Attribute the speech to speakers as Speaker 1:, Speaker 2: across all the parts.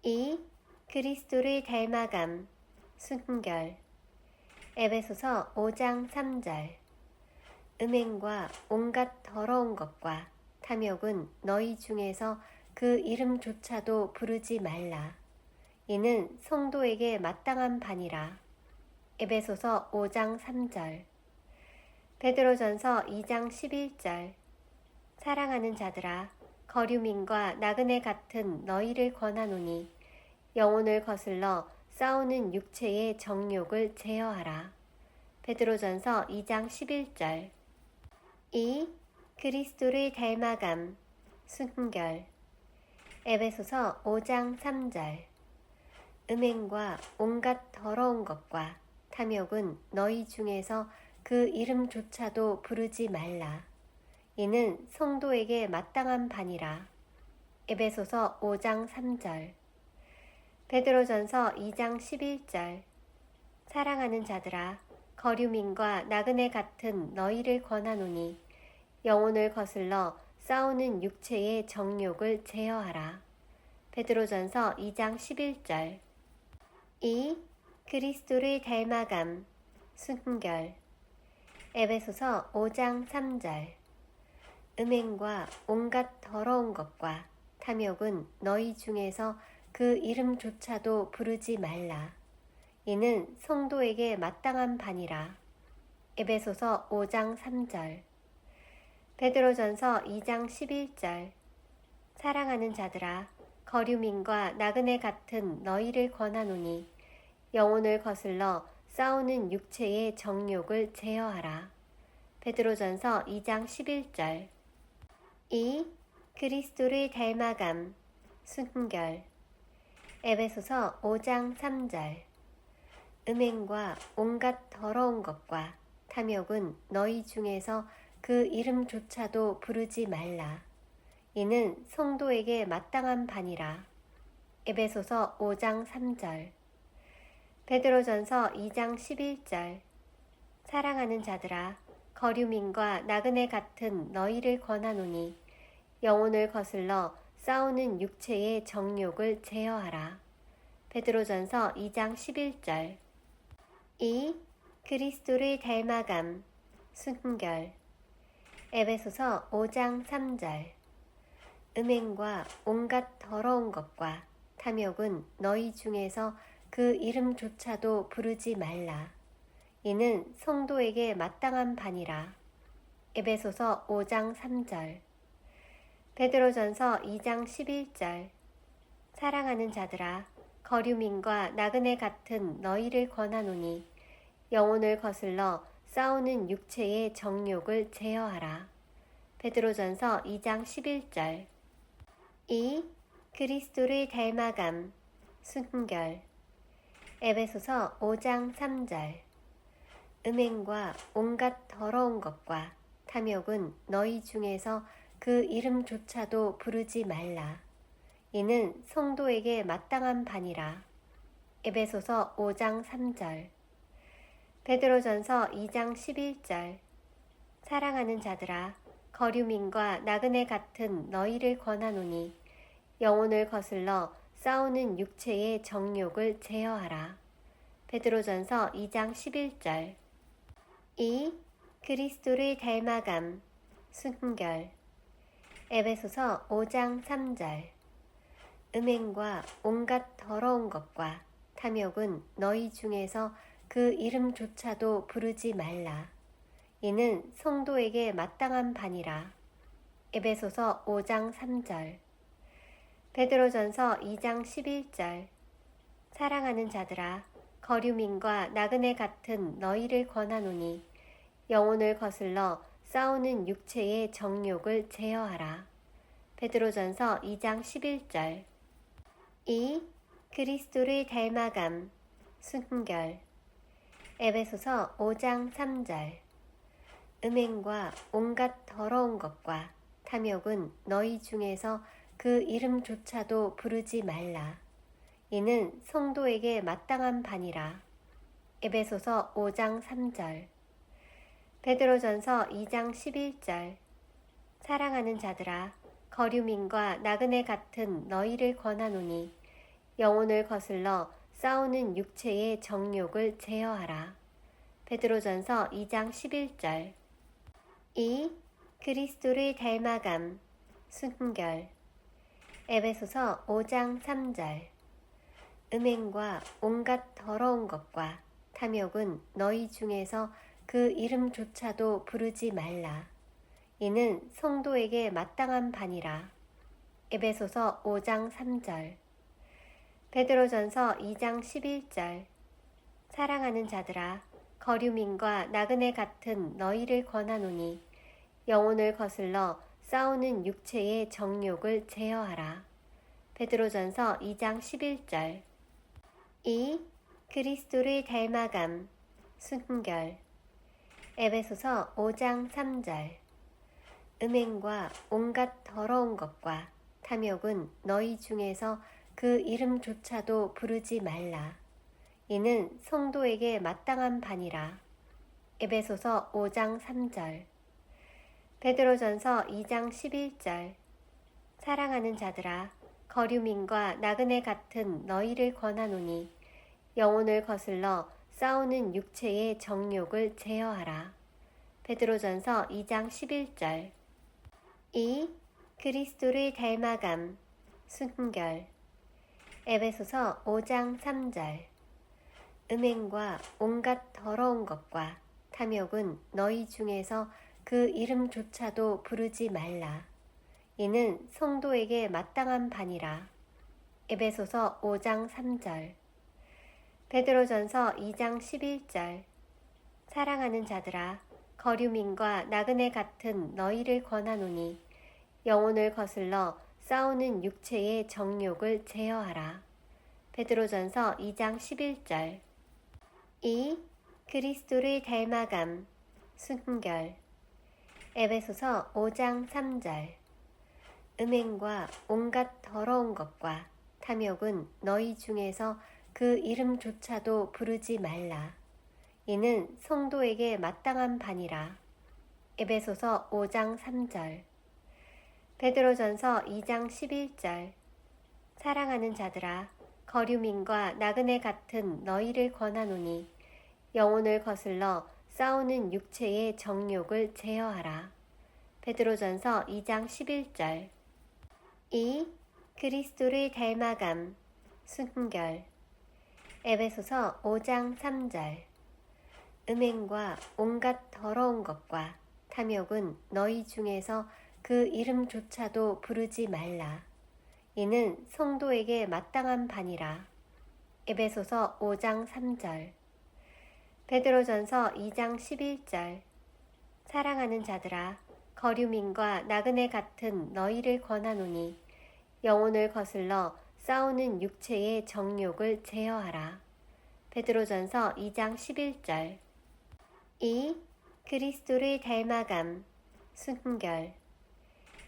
Speaker 1: 2. 그리스도를 닮아감, 순결. 에베소서 5장 3절. 음행과 온갖 더러운 것과 탐욕은 너희 중에서 그 이름조차도 부르지 말라. 이는 성도에게 마땅한 바니라. 에베소서 5장 3절. 베드로전서 2장 11절. 사랑하는 자들아, 거류민과 나그네 같은 너희를 권하노니 영혼을 거슬러 싸우는 육체의 정욕을 제어하라. 베드로전서 2장 11절. 2. 그리스도를 닮아감, 순결. 에베소서 5장 3절. 음행과 온갖 더러운 것과 탐욕은 너희 중에서 그 이름조차도 부르지 말라. 이는 성도에게 마땅한 바니라. 에베소서 5장 3절. 베드로전서 2장 11절. 사랑하는 자들아, 거류민과 나그네 같은 너희를 권하노니 영혼을 거슬러 싸우는 육체의 정욕을 제어하라. 베드로전서 2장 11절. 2. 그리스도를 닮아감, 순결. 에베소서 5장 3절. 음행과 온갖 더러운 것과 탐욕은 너희 중에서 그 이름조차도 부르지 말라. 이는 성도에게 마땅한 바니라. 에베소서 5장 3절. 베드로전서 2장 11절. 사랑하는 자들아, 거류민과 나그네 같은 너희를 권하노니 영혼을 거슬러 싸우는 육체의 정욕을 제어하라. 베드로전서 2장 11절. 2. 그리스도를 닮아감, 순결. 에베소서 5장 3절. 음행과 온갖 더러운 것과 탐욕은 너희 중에서 그 이름조차도 부르지 말라. 이는 성도에게 마땅한 바니라. 에베소서 5장 3절. 베드로전서 2장 11절. 사랑하는 자들아, 거류민과 나그네 같은 너희를 권하노니 영혼을 거슬러 싸우는 육체의 정욕을 제어하라. 베드로전서 2장 11절. 2. 그리스도를 닮아감, 순결. 에베소서 5장 3절. 음행과 온갖 더러운 것과 탐욕은 너희 중에서 그 이름조차도 부르지 말라. 이는 성도에게 마땅한 바니라. 에베소서 5장 3절. 베드로전서 2장 11절. 사랑하는 자들아, 거류민과 나그네 같은 너희를 권하노니 영혼을 거슬러 싸우는 육체의 정욕을 제어하라. 베드로전서 2장 11절. 2. 그리스도를 닮아감, 순결. 에베소서 5장 3절. 음행과 온갖 더러운 것과 탐욕은 너희 중에서 그 이름조차도 부르지 말라. 이는 성도에게 마땅한 바니라. 에베소서 5장 3절. 베드로전서 2장 11절. 사랑하는 자들아, 거류민과 나그네 같은 너희를 권하노니 영혼을 거슬러 싸우는 육체의 정욕을 제어하라. 베드로전서 2장 11절. 2. 그리스도를 닮아감, 순결. 에베소서 5장 3절. 음행과 온갖 더러운 것과 탐욕은 너희 중에서 그 이름조차도 부르지 말라. 이는 성도에게 마땅한 바니라. 에베소서 5장 3절. 베드로전서 2장 11절. 사랑하는 자들아, 거류민과 나그네 같은 너희를 권하노니 영혼을 거슬러 싸우는 육체의 정욕을 제어하라. 베드로전서 2장 11절. 2. 그리스도를 닮아감, 순결. 에베소서 5장 3절. 음행과 온갖 더러운 것과 탐욕은 너희 중에서 그 이름조차도 부르지 말라. 이는 성도에게 마땅한 바니라. 에베소서 5장 3절. 베드로전서 2장 11절. 사랑하는 자들아, 거류민과 나그네 같은 너희를 권하노니 영혼을 거슬러 싸우는 육체의 정욕을 제어하라. 베드로전서 2장 11절. 2. 그리스도를 닮아감, 순결. 에베소서 5장 3절. 음행과 온갖 더러운 것과 탐욕은 너희 중에서 그 이름조차도 부르지 말라. 이는 성도에게 마땅한 바니라. 에베소서 5장 3절. 베드로전서 2장 11절. 사랑하는 자들아, 거류민과 나그네 같은 너희를 권하노니 영혼을 거슬러 싸우는 육체의 정욕을 제어하라. 베드로전서 2장 11절. 2. 그리스도를 닮아감, 순결. 에베소서 5장 3절. 음행과 온갖 더러운 것과 탐욕은 너희 중에서 그 이름조차도 부르지 말라. 이는 성도에게 마땅한 바니라. 에베소서 5장 3절. 베드로전서 2장 11절. 사랑하는 자들아, 거류민과 나그네 같은 너희를 권하노니 영혼을 거슬러 싸우는 육체의 정욕을 제어하라. 베드로전서 2장 11절. 2. 그리스도를 닮아감, 순결. 에베소서 5장 3절. 음행과 온갖 더러운 것과 탐욕은 너희 중에서 그 이름조차도 부르지 말라. 이는 성도에게 마땅한 바니라. 에베소서 5장 3절. 베드로전서 2장 11절. 사랑하는 자들아, 거류민과 나그네 같은 너희를 권하노니 영혼을 거슬러 싸우는 육체의 정욕을 제어하라. 베드로전서 2장 11절. 2. 그리스도를 닮아감, 순결. 에베소서 5장 3절. 음행과 온갖 더러운 것과 탐욕은 너희 중에서 그 이름조차도 부르지 말라. 이는 성도에게 마땅한 바니라. 에베소서 5장 3절. 베드로전서 2장 11절. 사랑하는 자들아, 거류민과 나그네 같은 너희를 권하노니 영혼을 거슬러 싸우는 육체의 정욕을 제어하라. 베드로전서 2장 11절. 2. 그리스도를 닮아감, 순결. 에베소서 5장 3절. 음행과 온갖 더러운 것과 탐욕은 너희 중에서 그 이름조차도 부르지 말라. 이는 성도에게 마땅한 바니라. 에베소서 5장 3절. 베드로전서 2장 11절. 사랑하는 자들아, 거류민과 나그네 같은 너희를 권하노니 영혼을 거슬러 싸우는 육체의 정욕을 제어하라. 베드로전서 2장 11절. 2. 그리스도를 닮아감, 순결.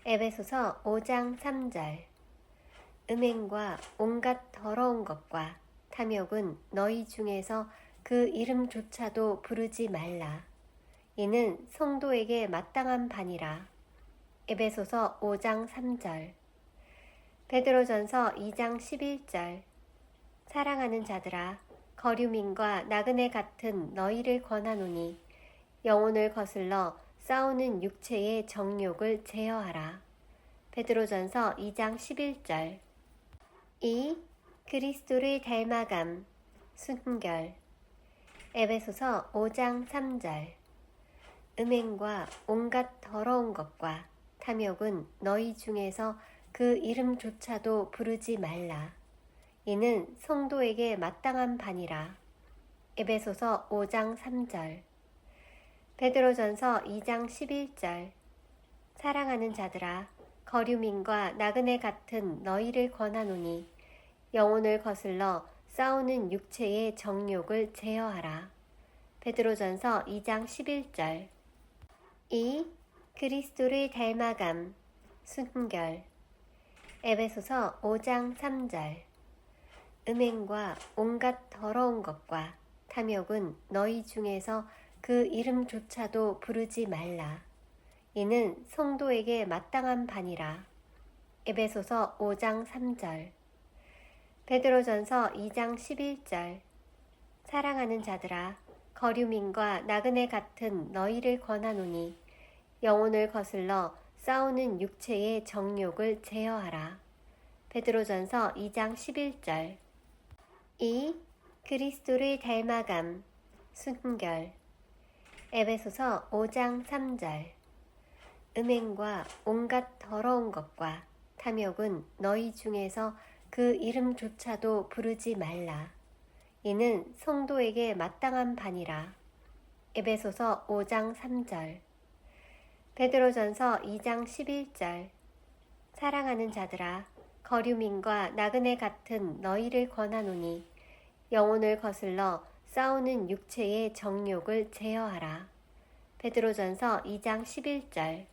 Speaker 1: 에베소서 5장 3절. 음행과 온갖 더러운 것과 탐욕은 너희 중에서 그 이름조차도 부르지 말라. 이는 성도에게 마땅한 바니라. 에베소서 5장 3절. 베드로전서 2장 11절. 사랑하는 자들아, 거류민과 나그네 같은 너희를 권하노니 영혼을 거슬러 싸우는 육체의 정욕을 제어하라. 베드로전서 2장 11절. 2. 그리스도를 닮아감, 순결. 에베소서 5장 3절. 음행과 온갖 더러운 것과 탐욕은 너희 중에서 그 이름조차도 부르지 말라. 이는 성도에게 마땅한 바니라. 에베소서 5장 3절. 베드로전서 2장 11절. 사랑하는 자들아, 거류민과 나그네 같은 너희를 권하노니 영혼을 거슬러 싸우는 육체의 정욕을 제어하라. 베드로전서 2장 11절. 2. 그리스도를 닮아감, 순결. 에베소서 5장 3절. 음행과 온갖 더러운 것과 탐욕은 너희 중에서 그 이름조차도 부르지 말라. 이는 성도에게 마땅한 바니라. 에베소서 5장 3절. 베드로전서 2장 11절. 사랑하는 자들아, 거류민과 나그네 같은 너희를 권하노니 영혼을 거슬러 싸우는 육체의 정욕을 제어하라. 베드로전서 2장 11절. 2. 그리스도를 닮아감, 순결. 에베소서 5장 3절. 음행과 온갖 더러운 것과 탐욕은 너희 중에서 그 이름조차도 부르지 말라. 이는 성도에게 마땅한 바니라. 에베소서 5장 3절. 베드로전서 2장 11절. 사랑하는 자들아, 거류민과 나그네 같은 너희를 권하노니 영혼을 거슬러 싸우는 육체의 정욕을 제어하라. 베드로전서 2장 11절.